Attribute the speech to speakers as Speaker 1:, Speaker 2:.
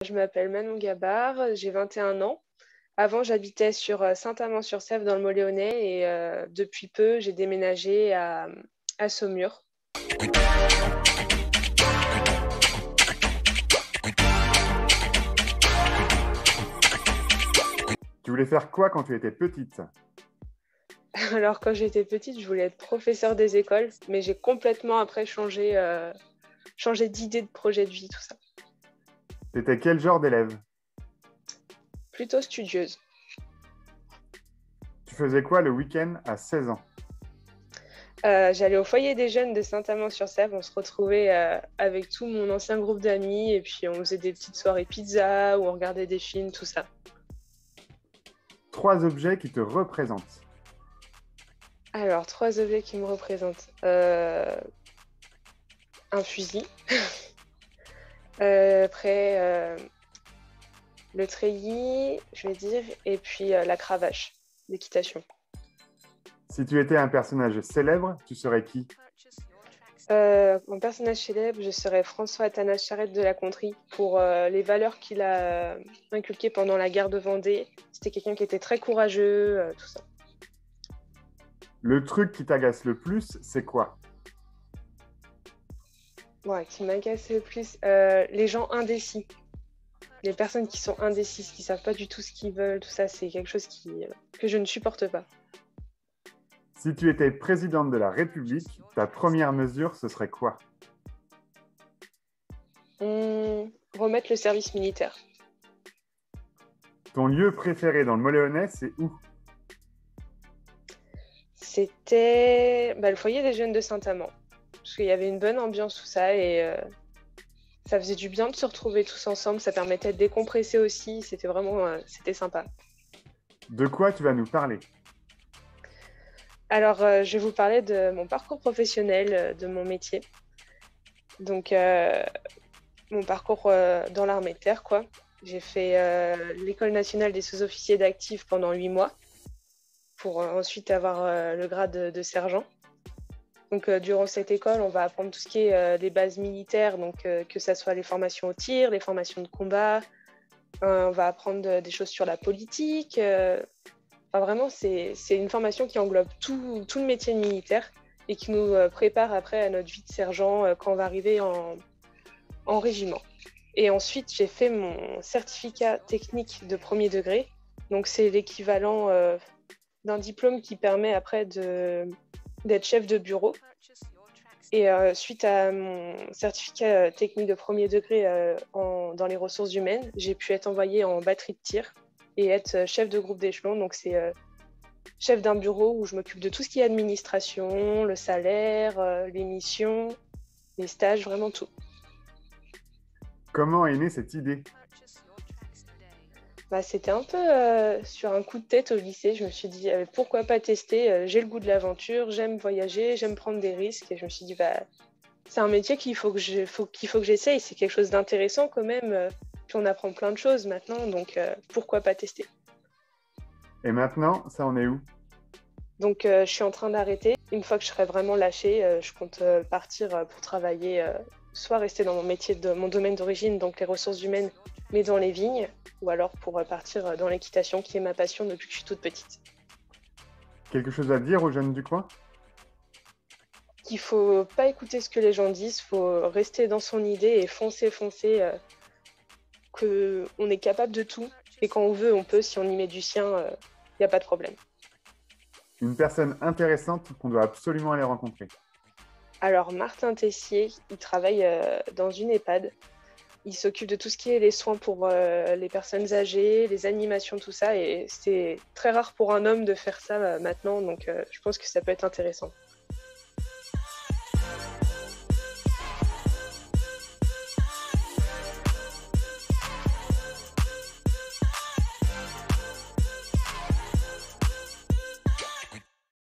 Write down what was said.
Speaker 1: Je m'appelle Manon Gabard, j'ai 21 ans. Avant, j'habitais sur Saint-Amand-sur-Sèvre dans le Mont-Léonnais et depuis peu, j'ai déménagé à Saumur.
Speaker 2: Tu voulais faire quoi quand tu étais petite?
Speaker 1: Alors, quand j'étais petite, je voulais être professeure des écoles, mais j'ai complètement après changé d'idée de projet de vie, tout ça.
Speaker 2: T'étais quel genre d'élève?
Speaker 1: Plutôt studieuse.
Speaker 2: Tu faisais quoi le week-end à 16 ans?
Speaker 1: J'allais au foyer des jeunes de Saint-Amand-sur-Sèvre. On se retrouvait avec tout mon ancien groupe d'amis et puis on faisait des petites soirées pizza ou on regardait des films, tout ça.
Speaker 2: 3 objets qui te représentent.
Speaker 1: Alors, 3 objets qui me représentent. Un fusil. Après, le treillis, je vais dire, et puis la cravache d'équitation.
Speaker 2: Si tu étais un personnage célèbre, tu serais qui?
Speaker 1: Mon personnage célèbre, je serais François Athanas Charette de la Contrée pour les valeurs qu'il a inculquées pendant la guerre de Vendée. C'était quelqu'un qui était très courageux, tout ça.
Speaker 2: Le truc qui t'agace le plus, c'est quoi?
Speaker 1: Ouais, qui m'agace le plus, les gens indécis. Les personnes qui sont indécises, qui savent pas du tout ce qu'ils veulent, tout ça, c'est quelque chose que je ne supporte pas.
Speaker 2: Si tu étais présidente de la République, ta première mesure, ce serait quoi?
Speaker 1: Remettre le service militaire.
Speaker 2: Ton lieu préféré dans le Mont-Léonnais, c'est où?
Speaker 1: C'était le foyer des jeunes de Saint-Amand. Parce qu'il y avait une bonne ambiance, tout ça, et ça faisait du bien de se retrouver tous ensemble. Ça permettait de décompresser aussi. C'était vraiment c'était sympa.
Speaker 2: De quoi tu vas nous parler?
Speaker 1: Alors, je vais vous parler de mon parcours professionnel, de mon métier. Donc, mon parcours dans l'armée de terre, quoi. J'ai fait l'École nationale des sous-officiers d'actifs pendant 8 mois pour ensuite avoir le grade de sergent. Donc, durant cette école, on va apprendre tout ce qui est les bases militaires, donc que ce soit les formations au tir, les formations de combat. On va apprendre des choses sur la politique. Enfin, vraiment, c'est une formation qui englobe tout le métier de militaire et qui nous prépare après à notre vie de sergent quand on va arriver en régiment. Et ensuite, j'ai fait mon certificat technique de premier degré. Donc, c'est l'équivalent d'un diplôme qui permet après d'être chef de bureau. Et suite à mon certificat technique de premier degré dans les ressources humaines, j'ai pu être envoyée en batterie de tir et être chef de groupe d'échelon. Donc, c'est chef d'un bureau où je m'occupe de tout ce qui est administration, le salaire, les missions, les stages, vraiment tout.
Speaker 2: Comment est née cette idée?
Speaker 1: C'était un peu sur un coup de tête au lycée. Je me suis dit, pourquoi pas tester? J'ai le goût de l'aventure, j'aime voyager, j'aime prendre des risques. Et je me suis dit, c'est un métier qu'il faut que j'essaye. C'est quelque chose d'intéressant quand même. Puis on apprend plein de choses maintenant, donc pourquoi pas tester?
Speaker 2: Et maintenant, ça en est où?
Speaker 1: Donc je suis en train d'arrêter. Une fois que je serai vraiment lâchée, je compte partir pour travailler, soit rester dans mon métier de mon domaine d'origine, donc les ressources humaines, mais dans les vignes, ou alors pour partir dans l'équitation, qui est ma passion depuis que je suis toute petite.
Speaker 2: Quelque chose à dire aux jeunes du coin?
Speaker 1: Qu'il faut pas écouter ce que les gens disent, faut rester dans son idée et foncer, qu'on est capable de tout. Et quand on veut, on peut. Si on y met du sien, il n'y a pas de problème.
Speaker 2: Une personne intéressante qu'on doit absolument aller rencontrer.
Speaker 1: Alors, Martin Tessier, il travaille dans une EHPAD. Il s'occupe de tout ce qui est les soins pour les personnes âgées, les animations, tout ça. Et c'est très rare pour un homme de faire ça maintenant. Donc, je pense que ça peut être intéressant.